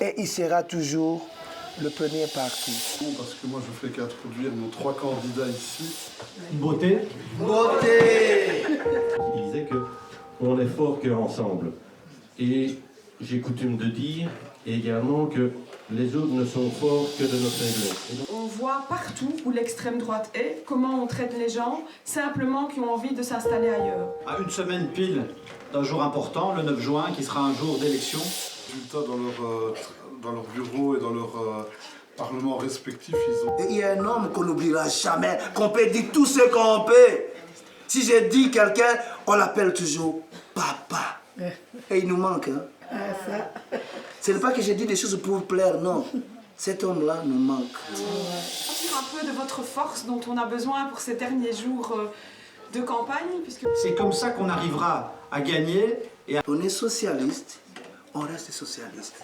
et il sera toujours le premier parti. Parce que moi je fais qu'introduire nos 3 candidats ici. Beauté. Beauté. Il disait qu'on est fort qu'ensemble. Et j'ai coutume de dire également que les autres ne sont forts que de notre faiblesse. On voit partout où l'extrême droite est, comment on traite les gens, simplement qui ont envie de s'installer ailleurs. À une semaine pile d'un jour important, le 9 juin, qui sera un jour d'élection. Résultats dans leur bureau et dans leur parlement respectif, Il y a un homme qu'on n'oubliera jamais, qu'on peut dire tout ce qu'on peut. Si j'ai dit quelqu'un, on l'appelle toujours papa. Et il nous manque, hein. Ce n'est pas que j'ai dit des choses pour plaire, non. Cet homme-là nous manque. Sentir un peu de votre force dont on a besoin pour ces derniers jours de campagne, puisque... C'est comme ça qu'on arrivera à gagner. On est socialiste, on reste socialiste.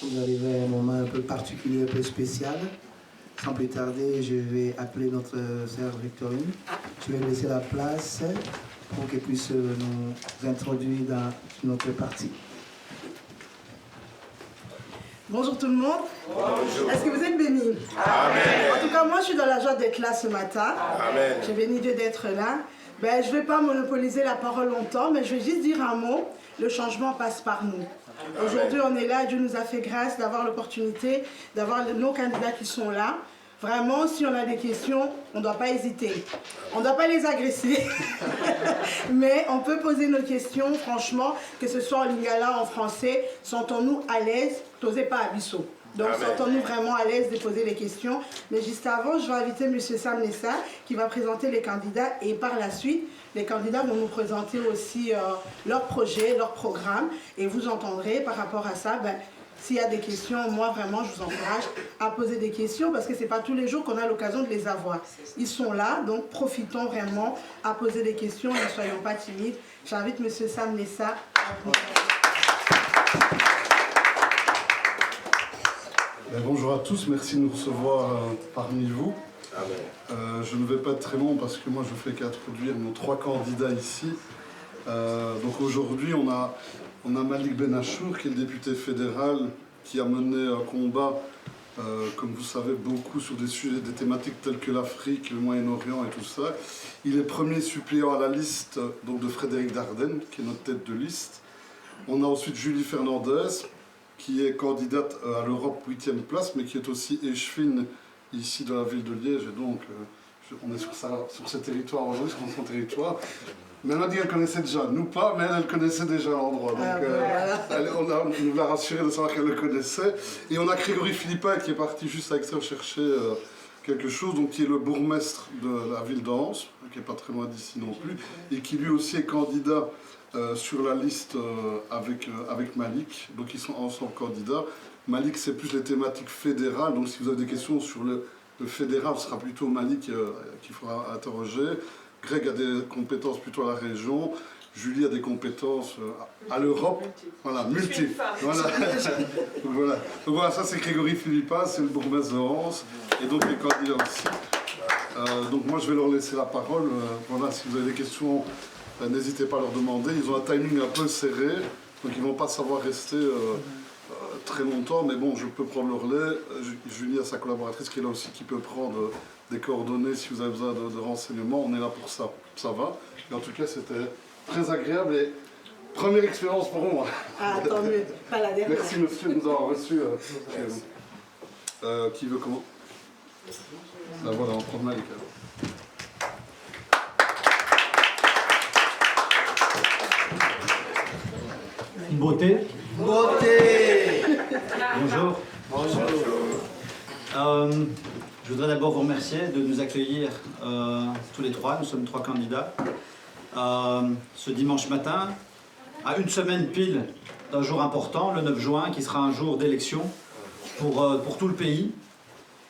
Nous arrivons à un moment un peu particulier, un peu spécial. Sans plus tarder, je vais appeler notre sœur Victorine. Je vais laisser la place pour qu'elle puisse nous introduire dans notre parti. Bonjour tout le monde. Bonjour. Est-ce que vous êtes bénis? Amen. En tout cas, moi, je suis dans la joie d'être là ce matin. Amen. Je bénis Dieu d'être là. Je ne vais pas monopoliser la parole longtemps, mais je vais juste dire un mot. Le changement passe par nous. Aujourd'hui, on est là. Dieu nous a fait grâce d'avoir l'opportunité d'avoir nos candidats qui sont là. Vraiment, si on a des questions, on ne doit pas hésiter. On ne doit pas les agresser, mais on peut poser nos questions, franchement, que ce soit en lingala, en français, sentons-nous à l'aise, n'osez pas à Bissau. Donc, sentons-nous vraiment à l'aise de poser les questions. Mais juste avant, je vais inviter M. Sam Nessa qui va présenter les candidats et par la suite, les candidats vont nous présenter aussi leur projet, leur programme et vous entendrez par rapport à ça, s'il y a des questions, moi vraiment je vous encourage à poser des questions parce que ce n'est pas tous les jours qu'on a l'occasion de les avoir. Ils sont là, donc profitons vraiment à poser des questions et ne soyons pas timides. J'invite M. Sam Nessa à vous. Bonjour à tous, merci de nous recevoir parmi vous. Je ne vais pas être très long parce que moi je fais qu'introduire nos 3 candidats ici. Donc aujourd'hui on a Malik Benachour qui est le député fédéral qui a mené un combat, comme vous savez, beaucoup sur des sujets, des thématiques telles que l'Afrique, le Moyen-Orient et tout ça. Il est premier suppléant à la liste donc, de Frédéric Dardenne, qui est notre tête de liste. On a ensuite Julie Fernandez, qui est candidate à l'Europe 8e place, mais qui est aussi échevine ici dans la ville de Liège. Et donc, on est sur ce territoire aujourd'hui, sur son territoire. Mais elle m'a dit qu'elle connaissait déjà, nous pas, mais elle connaissait déjà l'endroit. Donc on nous l'a rassuré de savoir qu'elle le connaissait. Et on a Grégory Philippin qui est parti juste à Extrême chercher quelque chose, donc qui est le bourgmestre de la ville d'Anse, qui n'est pas très loin d'ici non plus, et qui lui aussi est candidat sur la liste avec Malik. Donc ils sont ensemble candidats. Malik, c'est plus les thématiques fédérales, donc si vous avez des questions sur le fédéral, ce sera plutôt Malik qu'il faudra interroger. Greg a des compétences plutôt à la région, Julie a des compétences à l'Europe, voilà, multi. Voilà. Donc voilà, ça c'est Grégory Philippin, c'est le bourgmestre de Anse, et donc les candidats aussi. Donc moi je vais leur laisser la parole. Voilà, si vous avez des questions, n'hésitez pas à leur demander. Ils ont un timing un peu serré, donc ils ne vont pas savoir rester très longtemps, mais bon, je peux prendre le relais. Julie a sa collaboratrice qui est là aussi, qui peut prendre des coordonnées si vous avez besoin de renseignements. On est là pour ça. Ça va. Et en tout cas, c'était très agréable et première expérience pour moi. Ah, tant mieux. Pas la dernière. Merci monsieur de nous avoir reçus. Qui veut comment? Voilà, on prend Malik. Beauté. Beauté. Bonjour. Bonjour. Je voudrais d'abord vous remercier de nous accueillir tous les trois. Nous sommes 3 candidats. Ce dimanche matin, à une semaine pile d'un jour important, le 9 juin, qui sera un jour d'élection pour tout le pays.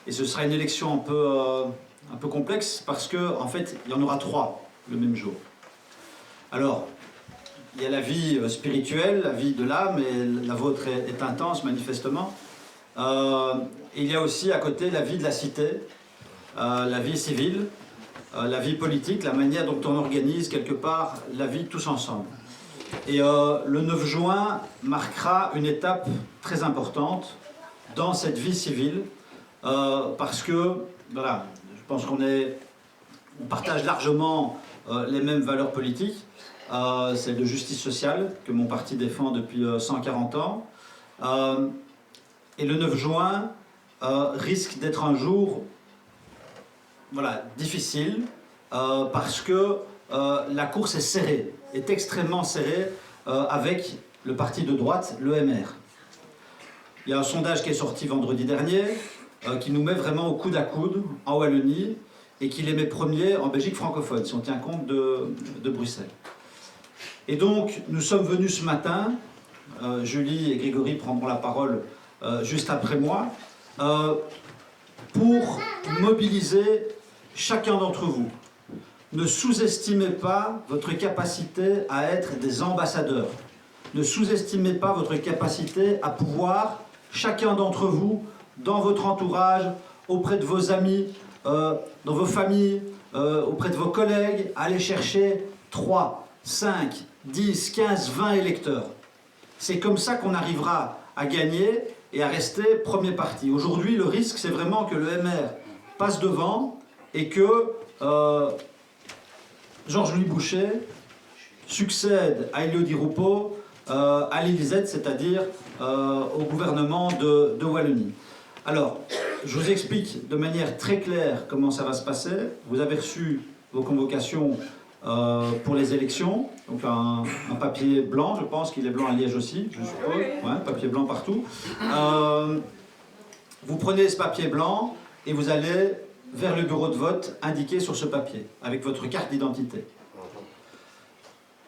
Et ce sera une élection un peu complexe parce qu'en fait, il y en aura 3 le même jour. Alors, il y a la vie spirituelle, la vie de l'âme, et la vôtre est intense manifestement. Il y a aussi à côté la vie de la cité, la vie civile, la vie politique, la manière dont on organise quelque part la vie tous ensemble. Et le 9 juin marquera une étape très importante dans cette vie civile, parce que, voilà, je pense qu'on partage largement les mêmes valeurs politiques, celle de justice sociale que mon parti défend depuis 140 ans. Et le 9 juin risque d'être un jour difficile parce que la course est serrée, est extrêmement serrée avec le parti de droite, l'EMR. Il y a un sondage qui est sorti vendredi dernier qui nous met vraiment au coude à coude en Wallonie et qui les met premiers en Belgique francophone, si on tient compte de Bruxelles. Et donc, nous sommes venus ce matin, Julie et Grégory prendront la parole juste après moi, pour mobiliser chacun d'entre vous. Ne sous-estimez pas votre capacité à être des ambassadeurs. Ne sous-estimez pas votre capacité à pouvoir, chacun d'entre vous, dans votre entourage, auprès de vos amis, dans vos familles, auprès de vos collègues, aller chercher 3, 5, 10, 15, 20 électeurs. C'est comme ça qu'on arrivera à gagner et à rester premier parti. Aujourd'hui, le risque, c'est vraiment que le MR passe devant et que Georges-Louis Boucher succède à Elio Di Rupo à l'Élysée, c'est-à-dire au gouvernement de Wallonie. Alors, je vous explique de manière très claire comment ça va se passer. Vous avez reçu vos convocations pour les élections, donc un papier blanc, je pense qu'il est blanc à Liège aussi, je suppose, ouais, papier blanc partout. Vous prenez ce papier blanc et vous allez vers le bureau de vote indiqué sur ce papier, avec votre carte d'identité.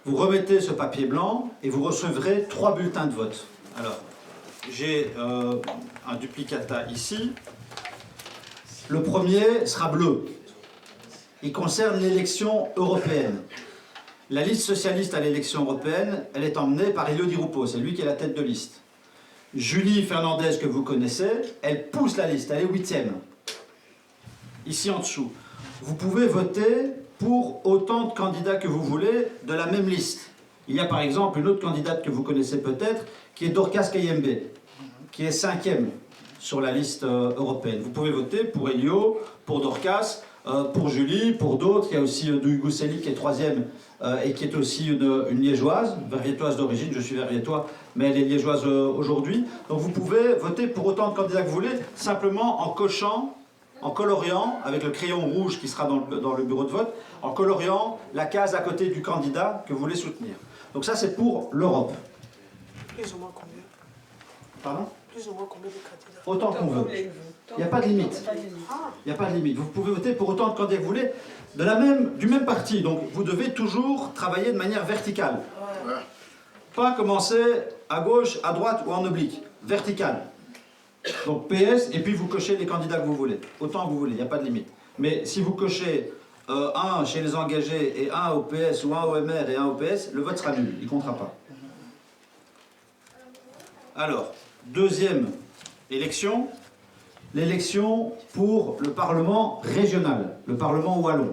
Vous remettez ce papier blanc et vous recevrez 3 bulletins de vote. Alors, j'ai un duplicata ici. Le premier sera bleu. Il concerne l'élection européenne. La liste socialiste à l'élection européenne, elle est emmenée par Elio Di Rupo, c'est lui qui est la tête de liste. Julie Fernandez, que vous connaissez, elle pousse la liste, elle est 8e. Ici en dessous. Vous pouvez voter pour autant de candidats que vous voulez de la même liste. Il y a par exemple une autre candidate que vous connaissez peut-être, qui est Dorcas Kayembe, qui est 5e sur la liste européenne. Vous pouvez voter pour Elio, pour Dorcas, pour Julie, pour d'autres. Il y a aussi Hugo Selly qui est 3e et qui est aussi une liégeoise, verviétoise d'origine, je suis verviétois, mais elle est liégeoise aujourd'hui. Donc vous pouvez voter pour autant de candidats que vous voulez, simplement en cochant, en coloriant, avec le crayon rouge qui sera dans le bureau de vote, en coloriant la case à côté du candidat que vous voulez soutenir. Donc ça c'est pour l'Europe. Plus ou moins combien? Pardon? Plus ou moins combien de candidats? Autant qu'on veut. Il n'y a pas de limite. Il n'y a pas de limite. Vous pouvez voter pour autant de candidats que vous voulez, du même parti. Donc vous devez toujours travailler de manière verticale. Ouais. Pas commencer à gauche, à droite ou en oblique. Verticale. Donc PS, et puis vous cochez les candidats que vous voulez. Autant que vous voulez, il n'y a pas de limite. Mais si vous cochez un chez les engagés et un au PS ou un au MR et un au PS, le vote sera nul. Il ne comptera pas. Alors, deuxième élection, l'élection pour le Parlement régional, le Parlement wallon.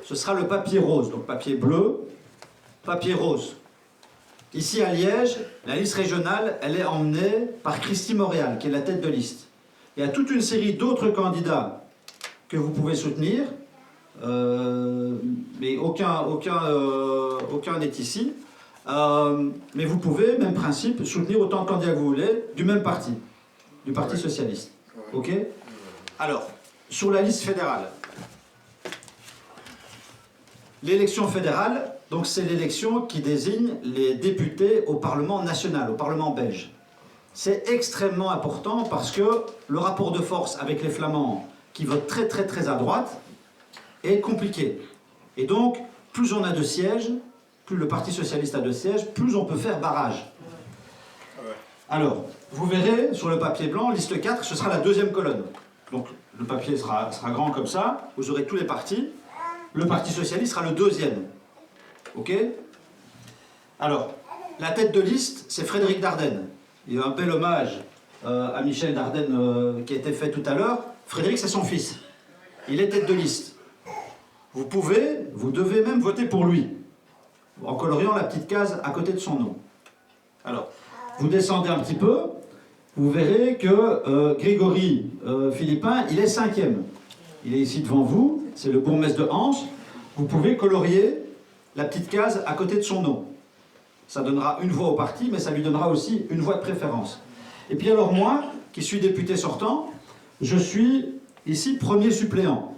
Ce sera le papier rose, donc papier bleu, papier rose. Ici à Liège, la liste régionale, elle est emmenée par Christy Montréal, qui est la tête de liste. Il y a toute une série d'autres candidats que vous pouvez soutenir, mais aucun n'est ici. Mais vous pouvez, même principe, soutenir autant de candidats que vous voulez, du même parti, du Parti Socialiste. Ok? Alors, sur la liste fédérale, l'élection fédérale, Donc c'est l'élection qui désigne les députés au Parlement national, au Parlement belge. C'est extrêmement important parce que le rapport de force avec les Flamands, qui votent très à droite, est compliqué. Et donc, plus on a de sièges, plus le Parti socialiste a de sièges, plus on peut faire barrage. Alors, vous verrez sur le papier blanc, liste 4, ce sera la deuxième colonne. Donc, le papier sera grand comme ça, vous aurez tous les partis. Le Parti socialiste sera le deuxième. Ok? Alors, la tête de liste, c'est Frédéric Dardenne. Il y a un bel hommage à Michel Dardenne qui a été fait tout à l'heure. Frédéric, c'est son fils. Il est tête de liste. Vous devez même voter pour lui, en coloriant la petite case à côté de son nom. Alors, vous descendez un petit peu, vous verrez que Grégory Philippin, il est 5e. Il est ici devant vous, c'est le bourgmestre de Anse. Vous pouvez colorier la petite case à côté de son nom. Ça donnera une voix au parti, mais ça lui donnera aussi une voix de préférence. Et puis alors moi, qui suis député sortant, je suis ici premier suppléant.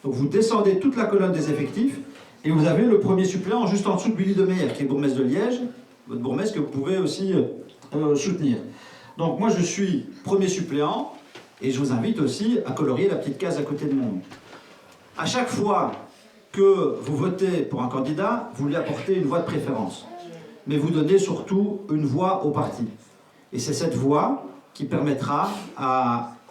Donc vous descendez toute la colonne des effectifs, et vous avez le premier suppléant juste en dessous de Willy de Meyer, qui est bourgmestre de Liège, votre bourgmestre que vous pouvez aussi soutenir. Donc moi je suis premier suppléant, et je vous invite aussi à colorier la petite case à côté de mon nom. À chaque fois que vous votez pour un candidat, vous lui apportez une voix de préférence. Mais vous donnez surtout une voix au parti. Et c'est cette voix qui permettra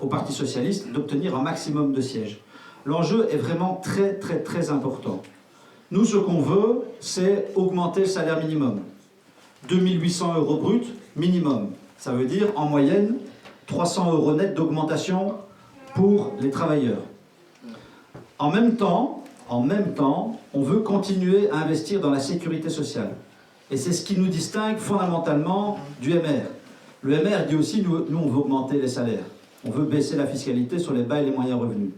au Parti socialiste d'obtenir un maximum de sièges. L'enjeu est vraiment très important. Nous, ce qu'on veut, c'est augmenter le salaire minimum. 2800 € brut minimum. Ça veut dire, en moyenne, 300 € net d'augmentation pour les travailleurs. En même temps, on veut continuer à investir dans la sécurité sociale. Et c'est ce qui nous distingue fondamentalement du MR. Le MR dit aussi, nous on veut augmenter les salaires. On veut baisser la fiscalité sur les bas et les moyens revenus.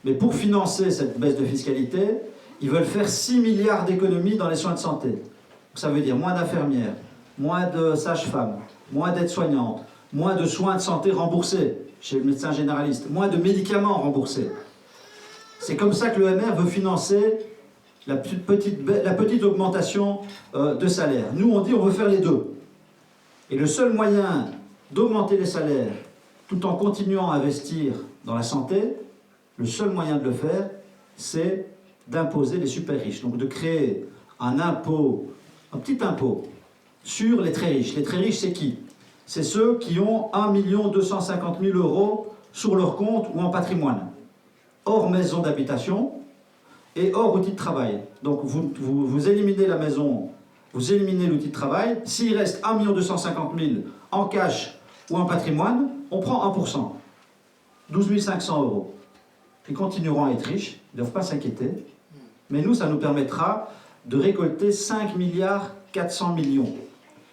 Mais pour financer cette baisse de fiscalité, ils veulent faire 6 milliards d'économies dans les soins de santé. Donc ça veut dire moins d'infirmières, moins de sages-femmes, moins d'aides-soignantes, moins de soins de santé remboursés chez le médecin généraliste, moins de médicaments remboursés. C'est comme ça que le MR veut financer la petite augmentation de salaire. Nous, on dit on veut faire les deux. Et le seul moyen d'augmenter les salaires tout en continuant à investir dans la santé, le seul moyen de le faire, c'est d'imposer les super riches. Donc de créer un petit impôt sur les très riches. Les très riches, c'est qui? C'est ceux qui ont 1 250 000 € sur leur compte ou en patrimoine, hors maison d'habitation et hors outil de travail. Donc vous éliminez la maison, vous éliminez l'outil de travail. S'il reste 1 250 000 en cash ou en patrimoine, on prend 1%. 12 500 €. Ils continueront à être riches, ils ne doivent pas s'inquiéter. Mais nous, ça nous permettra de récolter 5 milliards 400 millions.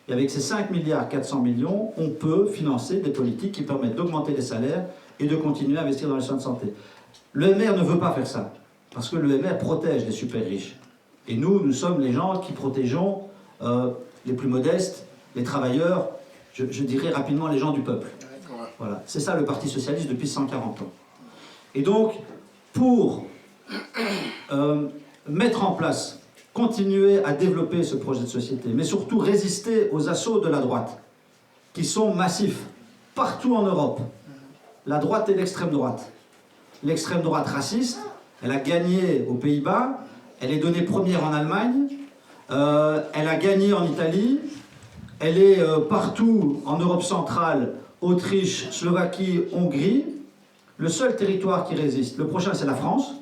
Et avec ces 5 milliards 400 millions, on peut financer des politiques qui permettent d'augmenter les salaires et de continuer à investir dans les soins de santé. Le MR ne veut pas faire ça, parce que le MR protège les super riches. Et nous sommes les gens qui protégeons les plus modestes, les travailleurs, je dirais rapidement les gens du peuple. Voilà. C'est ça le Parti socialiste depuis 140 ans. Et donc, pour mettre en place, continuer à développer ce projet de société, mais surtout résister aux assauts de la droite, qui sont massifs, partout en Europe, la droite et l'extrême droite. L'extrême droite raciste, elle a gagné aux Pays-Bas, elle est donnée première en Allemagne, elle a gagné en Italie, elle est partout en Europe centrale, Autriche, Slovaquie, Hongrie. Le seul territoire qui résiste, le prochain c'est la France.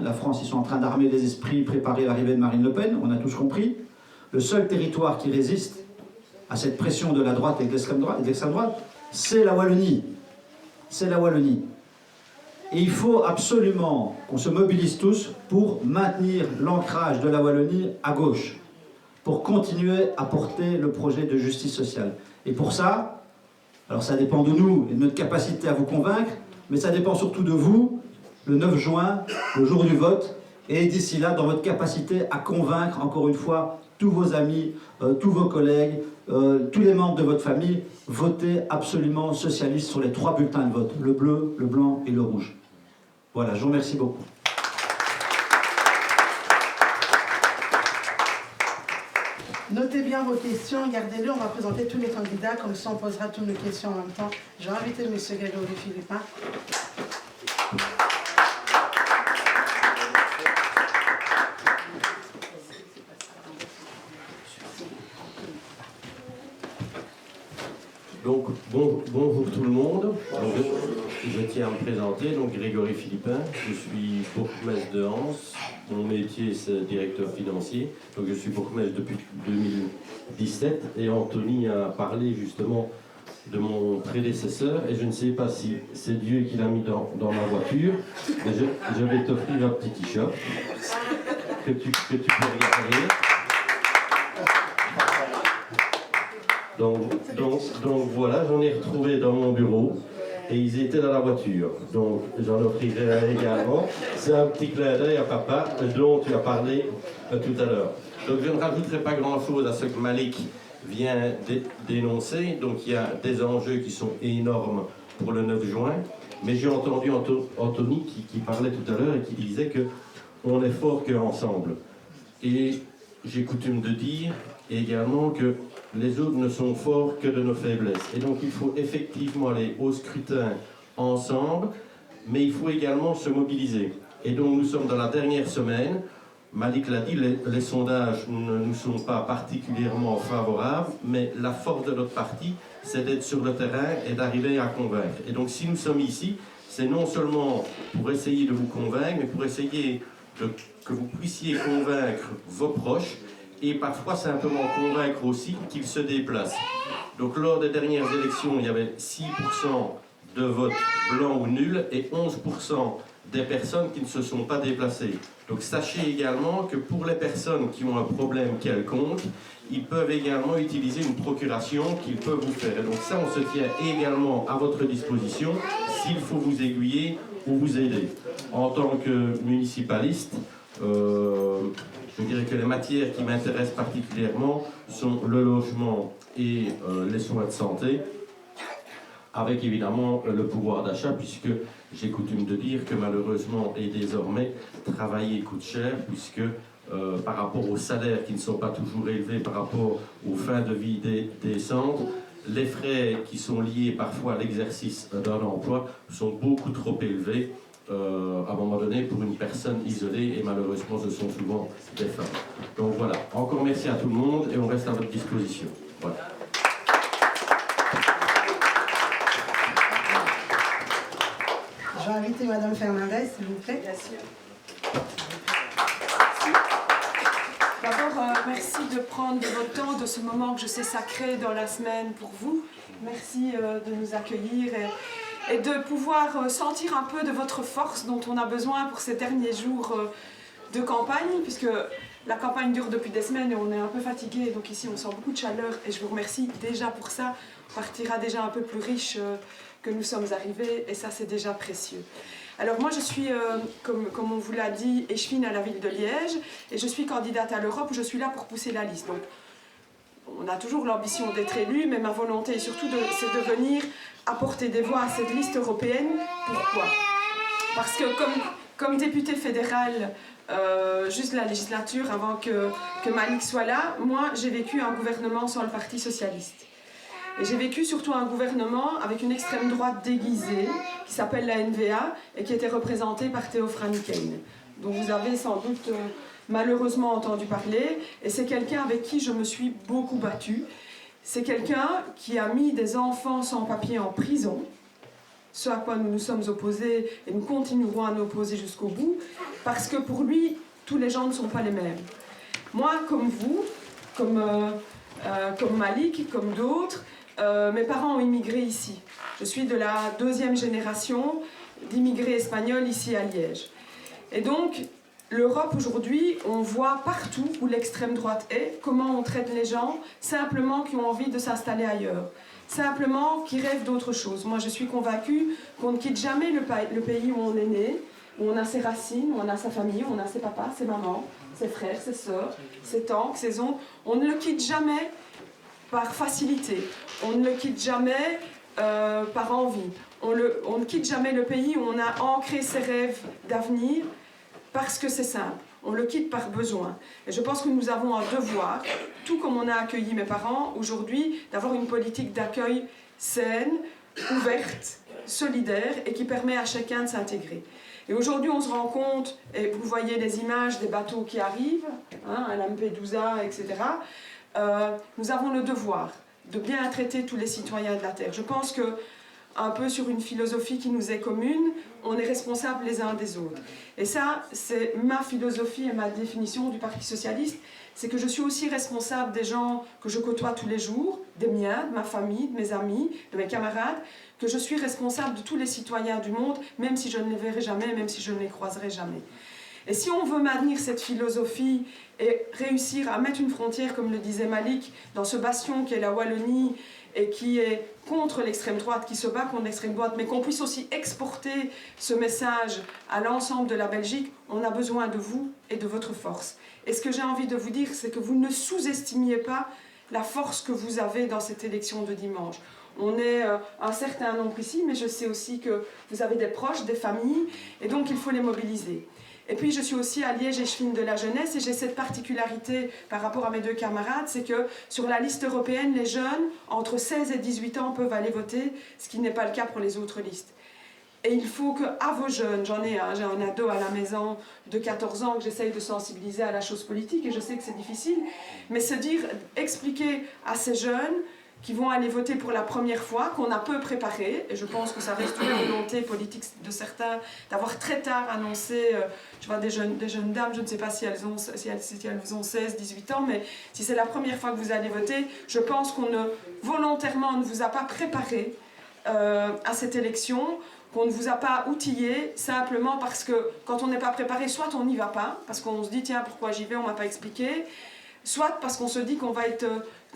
La France, ils sont en train d'armer les esprits, préparer l'arrivée de Marine Le Pen, on a tous compris. Le seul territoire qui résiste à cette pression de la droite et de l'extrême droite, c'est la Wallonie. C'est la Wallonie. Et il faut absolument qu'on se mobilise tous pour maintenir l'ancrage de la Wallonie à gauche, pour continuer à porter le projet de justice sociale. Et pour ça, alors ça dépend de nous et de notre capacité à vous convaincre, mais ça dépend surtout de vous, le 9 juin, le jour du vote, et d'ici là, dans votre capacité à convaincre, encore une fois, tous vos amis, tous vos collègues, tous les membres de votre famille, votez absolument socialiste sur les 3 bulletins de vote, le bleu, le blanc et le rouge. Voilà, je vous remercie beaucoup. Notez bien vos questions, gardez-les, on va présenter tous les candidats, comme ça on posera toutes les questions en même temps. Je vais inviter M. Grégory Philippin. Donc, bonjour tout le monde. Je tiens à me présenter, donc Grégory Philippin. Je suis bourgmestre de Anse. Mon métier, c'est directeur financier. Donc, je suis bourgmestre depuis 2017. Et Anthony a parlé justement de mon prédécesseur. Et je ne sais pas si c'est Dieu qui l'a mis dans ma voiture. Mais je vais t'offrir un petit t-shirt que tu peux regarder. Donc voilà, j'en ai retrouvé dans mon bureau et ils étaient dans la voiture. Donc j'en offrirai un également. C'est un petit clin d'œil à papa dont tu as parlé tout à l'heure. Donc je ne rajouterai pas grand-chose à ce que Malik vient d'énoncer. Donc il y a des enjeux qui sont énormes pour le 9 juin. Mais j'ai entendu Anthony qui parlait tout à l'heure et qui disait qu'on est fort qu'ensemble. Et j'ai coutume de dire également que les autres ne sont forts que de nos faiblesses. Et donc il faut effectivement aller au scrutin ensemble, mais il faut également se mobiliser. Et donc nous sommes dans la dernière semaine. Malik l'a dit, les sondages ne nous sont pas particulièrement favorables, mais la force de notre parti, c'est d'être sur le terrain et d'arriver à convaincre. Et donc si nous sommes ici, c'est non seulement pour essayer de vous convaincre, mais pour essayer que vous puissiez convaincre vos proches, et parfois simplement convaincre aussi qu'ils se déplacent. Donc lors des dernières élections, il y avait 6% de votes blancs ou nuls et 11% des personnes qui ne se sont pas déplacées. Donc sachez également que pour les personnes qui ont un problème quelconque, ils peuvent également utiliser une procuration qu'ils peuvent vous faire. Et donc ça, on se tient également à votre disposition s'il faut vous aiguiller ou vous aider. En tant que municipaliste, je dirais que les matières qui m'intéressent particulièrement sont le logement et les soins de santé, avec évidemment le pouvoir d'achat, puisque j'ai coutume de dire que malheureusement et désormais, travailler coûte cher, puisque par rapport aux salaires qui ne sont pas toujours élevés, par rapport aux fins de vie décentes, les frais qui sont liés parfois à l'exercice d'un emploi sont beaucoup trop élevés. À un moment donné pour une personne isolée et malheureusement ce sont souvent des femmes. Donc voilà, encore merci à tout le monde et on reste à votre disposition. Voilà. Je vais inviter Madame Fernandez, s'il vous plaît. Bien sûr. D'abord, merci de prendre de votre temps, de ce moment que je sais sacré dans la semaine pour vous. Merci de nous accueillir et de pouvoir sentir un peu de votre force dont on a besoin pour ces derniers jours de campagne, puisque la campagne dure depuis des semaines et on est un peu fatigué, donc ici on sent beaucoup de chaleur et je vous remercie déjà pour ça. On partira déjà un peu plus riche que nous sommes arrivés et ça c'est déjà précieux. Alors moi je suis, comme on vous l'a dit, échevine à la ville de Liège et je suis candidate à l'Europe où je suis là pour pousser la liste. Donc, on a toujours l'ambition d'être élu, mais ma volonté surtout c'est de venir apporter des voix à cette liste européenne. Pourquoi? Parce que comme députée fédérale, juste la législature avant que Malik soit là, moi j'ai vécu un gouvernement sans le Parti socialiste. Et j'ai vécu surtout un gouvernement avec une extrême droite déguisée qui s'appelle la NVA et qui était représentée par Theo Franken, dont vous avez sans doute malheureusement entendu parler. Et c'est quelqu'un avec qui je me suis beaucoup battue. C'est quelqu'un qui a mis des enfants sans papier en prison, ce à quoi nous nous sommes opposés et nous continuerons à nous opposer jusqu'au bout, parce que pour lui, tous les gens ne sont pas les mêmes. Moi, comme vous, comme Malik, comme d'autres, mes parents ont immigré ici. Je suis de la 2e génération d'immigrés espagnols ici à Liège. Et donc, l'Europe aujourd'hui, on voit partout où l'extrême droite est, comment on traite les gens, simplement qui ont envie de s'installer ailleurs. Simplement qui rêvent d'autre chose. Moi, je suis convaincue qu'on ne quitte jamais le pays où on est né, où on a ses racines, où on a sa famille, où on a ses papas, ses mamans, ses frères, ses sœurs, ses tantes, ses oncles. On ne le quitte jamais par facilité. On ne le quitte jamais par envie. On ne quitte jamais le pays où on a ancré ses rêves d'avenir parce que c'est simple. on le quitte par besoin. Et je pense que nous avons un devoir, tout comme on a accueilli mes parents aujourd'hui, d'avoir une politique d'accueil saine, ouverte, solidaire et qui permet à chacun de s'intégrer. Et aujourd'hui, on se rend compte, et vous voyez les images des bateaux qui arrivent, hein, à Lampedusa, etc. Nous avons le devoir de bien traiter tous les citoyens de la Terre. Je pense que, un peu sur une philosophie qui nous est commune, on est responsables les uns des autres. Et ça, c'est ma philosophie et ma définition du Parti Socialiste, c'est que je suis aussi responsable des gens que je côtoie tous les jours, des miens, de ma famille, de mes amis, de mes camarades, que je suis responsable de tous les citoyens du monde, même si je ne les verrai jamais, même si je ne les croiserai jamais. Et si on veut maintenir cette philosophie et réussir à mettre une frontière, comme le disait Malik, dans ce bastion qui est la Wallonie et qui est contre l'extrême droite, qui se bat contre l'extrême droite, mais qu'on puisse aussi exporter ce message à l'ensemble de la Belgique, on a besoin de vous et de votre force. Et ce que j'ai envie de vous dire, c'est que vous ne sous-estimiez pas la force que vous avez dans cette élection de dimanche. On est un certain nombre ici, mais je sais aussi que vous avez des proches, des familles, et donc il faut les mobiliser. Et puis je suis aussi à Liège-Échevine de la jeunesse, et j'ai cette particularité par rapport à mes deux camarades, c'est que sur la liste européenne, les jeunes entre 16 et 18 ans peuvent aller voter, ce qui n'est pas le cas pour les autres listes. Et il faut que, à vos jeunes, j'en ai un, j'ai un ado à la maison de 14 ans que j'essaye de sensibiliser à la chose politique, et je sais que c'est difficile, mais se dire, expliquer à ces jeunes qui vont aller voter pour la première fois, qu'on a peu préparé, et je pense que ça reste une volonté politique de certains d'avoir très tard annoncé, je vois des jeunes dames, je ne sais pas si elles ont 16, 18 ans, mais si c'est la première fois que vous allez voter, je pense qu'on volontairement ne vous a pas préparé à cette élection, qu'on ne vous a pas outillé, simplement parce que quand on n'est pas préparé, soit on n'y va pas, parce qu'on se dit tiens pourquoi j'y vais, on ne m'a pas expliqué, soit parce qu'on se dit qu'on va être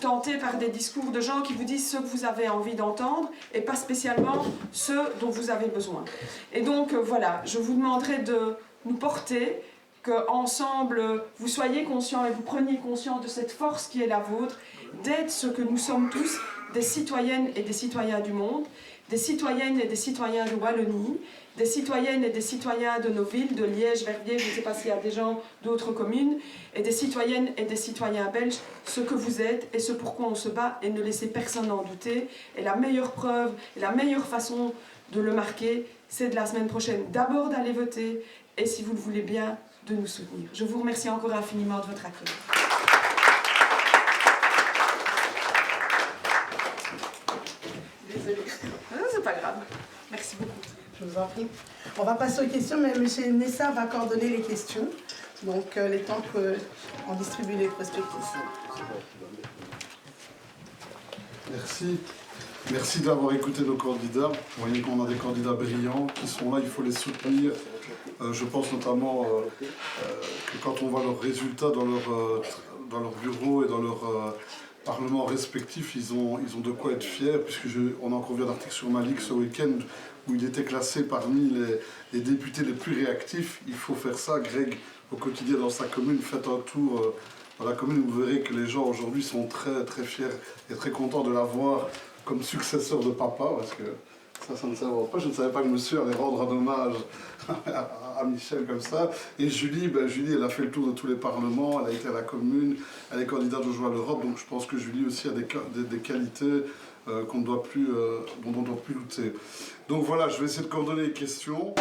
tenté par des discours de gens qui vous disent ce que vous avez envie d'entendre et pas spécialement ce dont vous avez besoin. Et donc voilà, je vous demanderai de nous porter, qu'ensemble vous soyez conscients et vous preniez conscience de cette force qui est la vôtre, d'être ce que nous sommes tous, des citoyennes et des citoyens du monde, des citoyennes et des citoyens de Wallonie, des citoyennes et des citoyens de nos villes, de Liège, Verviers, je ne sais pas s'il y a des gens d'autres communes, et des citoyennes et des citoyens belges, ce que vous êtes et ce pourquoi on se bat, et ne laissez personne en douter. Et la meilleure preuve, et la meilleure façon de le marquer, c'est de la semaine prochaine, d'abord d'aller voter, et si vous le voulez bien, de nous soutenir. Je vous remercie encore infiniment de votre accueil. Désolée. C'est pas grave. Merci beaucoup. Je vous en prie. On va passer aux questions, mais M. Nessa va coordonner les questions. Donc, les temps qu'on distribue les prospectus. Merci. Merci d'avoir écouté nos candidats. Vous voyez qu'on a des candidats brillants qui sont là, il faut les soutenir. Je pense notamment que quand on voit leurs résultats dans leur bureau et dans leur parlement respectif, ils ont de quoi être fiers, puisqu'on a encore vu un article sur Malik ce week-end où il était classé parmi les députés les plus réactifs. Il faut faire ça, Greg, au quotidien dans sa commune. Faites un tour dans la commune, vous verrez que les gens aujourd'hui sont très, très fiers et très contents de l'avoir comme successeur de papa, parce que ça ne savait pas. Je ne savais pas que monsieur allait rendre un hommage à Michel comme ça. Et Julie, Julie, elle a fait le tour de tous les parlements, elle a été à la commune, elle est candidate au Joie à l'Europe, donc je pense que Julie aussi a des qualités dont on ne doit plus douter. Donc voilà, je vais essayer de coordonner les questions.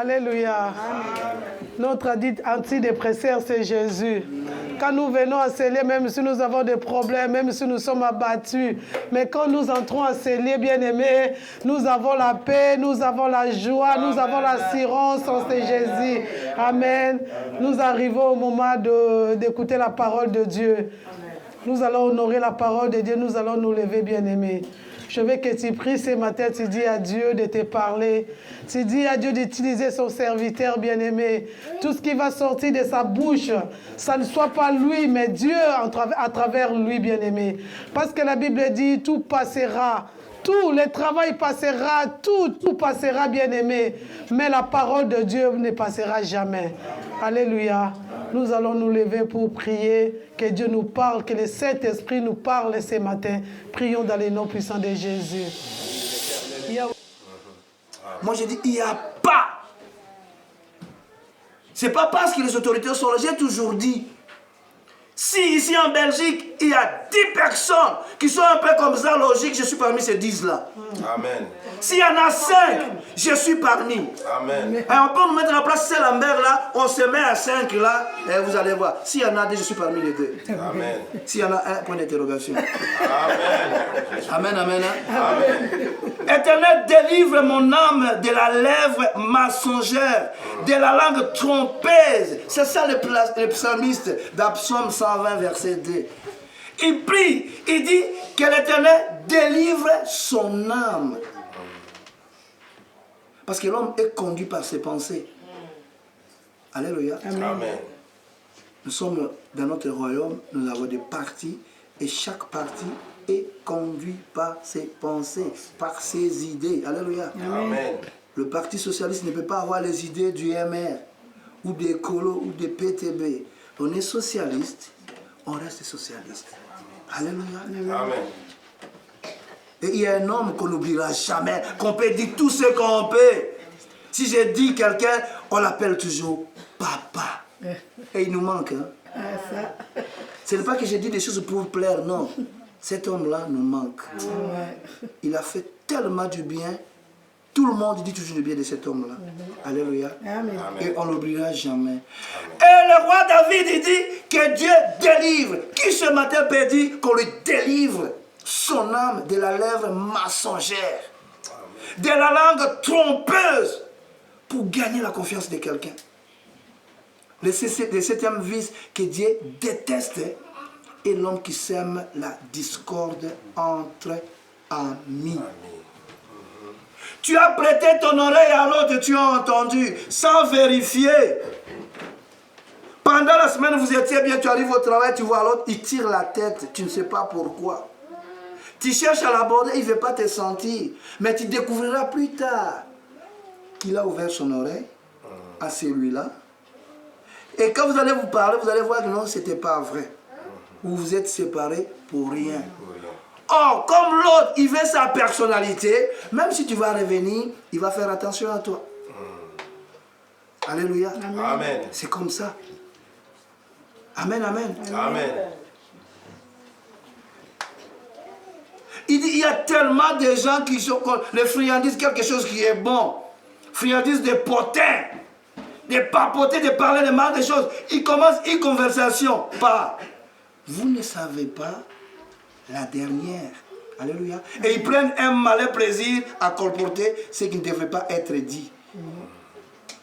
Alléluia. Notre antidépresseur, c'est Jésus. Quand nous venons à ces lieux, même si nous avons des problèmes, même si nous sommes abattus, mais quand nous entrons à ces lieux, bien-aimés, nous avons la paix, nous avons la joie, nous avons l'assurance en ce Jésus. Amen. Nous arrivons au moment d'écouter la parole de Dieu. Nous allons honorer la parole de Dieu, nous allons nous lever, bien-aimés. Je veux que tu pries ce matin, tu dis à Dieu de te parler. Tu dis à Dieu d'utiliser son serviteur bien-aimé. Tout ce qui va sortir de sa bouche, ça ne soit pas lui, mais Dieu à travers lui bien-aimé. Parce que la Bible dit, tout passera. Tout, le travail passera, tout passera bien-aimé. Mais la parole de Dieu ne passera jamais. Alléluia. Nous allons nous lever pour prier, que Dieu nous parle, que le Saint-Esprit nous parle ce matin. Prions dans les noms puissants de Jésus. Moi je dis, il n'y a pas. C'est pas parce que les autorités sont là, j'ai toujours dit. Si ici en Belgique, il y a 10 personnes qui sont un peu comme ça, logique, je suis parmi ces 10-là. Amen. S'il y en a 5, je suis parmi. Amen. Et on peut nous mettre à la place Saint-Lambert là, on se met à 5 là, et vous allez voir. S'il y en a 2, je suis parmi les 2. Amen. S'il y en a un, point d'interrogation. Amen. Amen, amen. Amen. Éternel, délivre mon âme de la lèvre mensongère, de la langue trompeuse. C'est ça le psalmiste d'Absaume 120, verset 2. Il prie, il dit que l'Éternel délivre son âme. Parce que l'homme est conduit par ses pensées. Alléluia. Amen. Nous sommes dans notre royaume, nous avons des partis, et chaque parti est conduit par ses pensées, par ses idées. Alléluia. Amen. Le Parti socialiste ne peut pas avoir les idées du MR, ou des Colo, ou des PTB. On est socialiste, on reste socialiste. Alléluia. Amen. Et il y a un homme qu'on n'oubliera jamais, qu'on peut dire tout ce qu'on peut. Si je dis quelqu'un, on l'appelle toujours papa. Et il nous manque. Hein? Ce n'est pas que j'ai dit des choses pour plaire, non. Cet homme-là nous manque. Il a fait tellement du bien. Tout le monde dit toujours du bien de cet homme-là. Alléluia. Amen. Et on n'oubliera jamais. Et le roi David, il dit que Dieu délivre. Qui ce matin peut dire qu'on lui délivre son âme de la lèvre mensongère, de la langue trompeuse, pour gagner la confiance de quelqu'un. Le septième vice que Dieu déteste est l'homme qui sème la discorde entre amis. Tu as prêté ton oreille à l'autre, tu as entendu, sans vérifier. Pendant la semaine, vous étiez bien, tu arrives au travail, tu vois l'autre, il tire la tête, tu ne sais pas pourquoi. Tu cherches à l'aborder, il ne veut pas te sentir. Mais tu découvriras plus tard qu'il a ouvert son oreille à celui-là. Et quand vous allez vous parler, vous allez voir que non, ce n'était pas vrai. Vous vous êtes séparés pour rien. Or, comme l'autre, il veut sa personnalité, même si tu vas revenir, il va faire attention à toi. Alléluia. Amen. C'est comme ça. Amen, amen. Amen. Il dit, il y a tellement de gens qui sont les friandises, quelque chose qui est bon. Friandises de potins, de papoter, de parler de mal de choses. Ils commencent une conversation par vous ne savez pas la dernière. Alléluia. Et ils prennent un malin plaisir à colporter ce qui ne devrait pas être dit.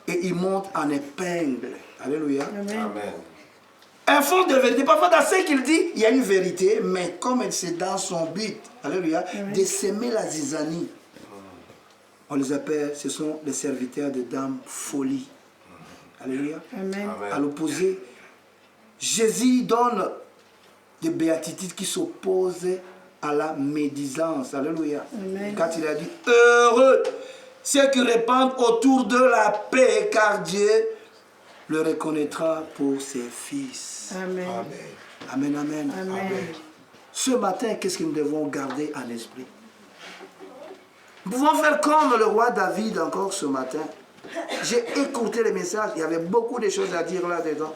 Et ils montent en épingle. Alléluia. Amen. Un fond de vérité. Parfois, dans ce qu'il dit, il y a une vérité, mais comme c'est dans son but, alléluia, de s'aimer la zizanie. On les appelle, ce sont les serviteurs de Dame Folie. Alléluia. Amen. À l'opposé, Jésus donne des béatitudes qui s'opposent à la médisance. Alléluia. Amen. Quand il a dit, heureux ceux qui répandent autour de la paix, car Dieu le reconnaîtra pour ses fils. Amen. Amen, amen. Amen. Ce matin, qu'est-ce que nous devons garder en esprit? Nous pouvons faire comme le roi David encore ce matin. J'ai écouté les messages, il y avait beaucoup de choses à dire là-dedans.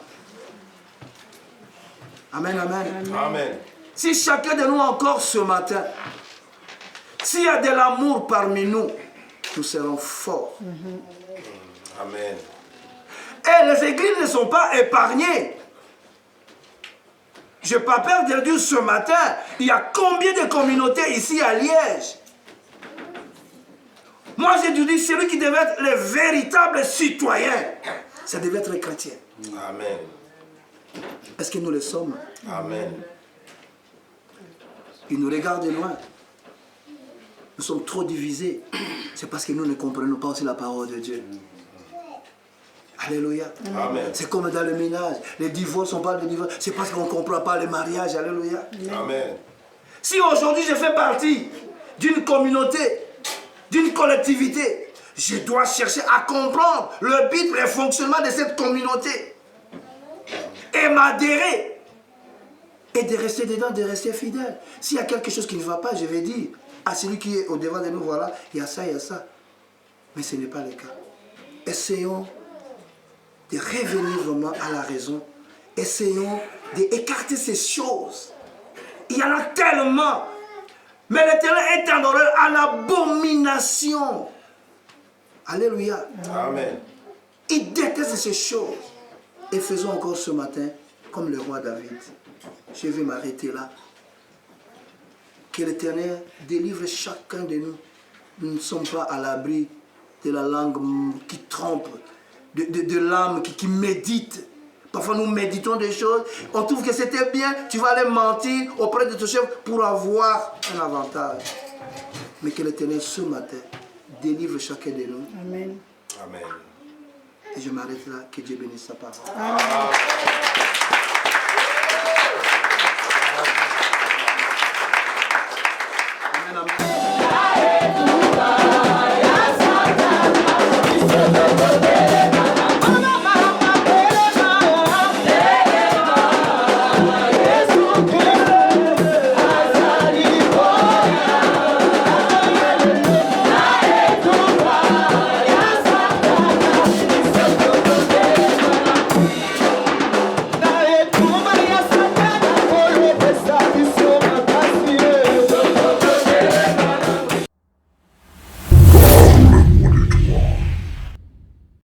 Amen, amen. Amen. Si chacun de nous encore ce matin, s'il y a de l'amour parmi nous, nous serons forts. Amen. Et les églises ne sont pas épargnées. Je n'ai pas peur de dire ce matin, il y a combien de communautés ici à Liège? Moi, j'ai dû dire, celui qui devait être le véritable citoyen, ça devait être chrétien. Amen. Est-ce que nous le sommes? Amen. Ils nous regardent de loin. Nous sommes trop divisés. C'est parce que nous ne comprenons pas aussi la parole de Dieu. Alléluia. Amen. C'est comme dans le ménage. Les divorces, on parle de divorce. C'est parce qu'on ne comprend pas le mariage. Alléluia. Amen. Si aujourd'hui je fais partie d'une communauté, d'une collectivité, je dois chercher à comprendre le but, le fonctionnement de cette communauté. Et m'adhérer. Et de rester dedans, de rester fidèle. S'il y a quelque chose qui ne va pas, je vais dire à celui qui est au-devant de nous, voilà, il y a ça, il y a ça. Mais ce n'est pas le cas. Essayons de revenir vraiment à la raison. Essayons d'écarter ces choses. Il y en a tellement. Mais l'Éternel est en horreur à l'abomination. Alléluia. Amen. Il déteste ces choses. Et faisons encore ce matin comme le roi David. Je vais m'arrêter là. Que l'Éternel délivre chacun de nous. Nous ne sommes pas à l'abri de la langue qui trompe, de l'âme qui médite. Parfois nous méditons des choses, on trouve que c'était bien, tu vas aller mentir auprès de ton chef pour avoir un avantage. Mais que l'Éternel ce matin délivre chacun de nous. Amen. Amen. Et je m'arrête là, que Dieu bénisse sa parole. Amen.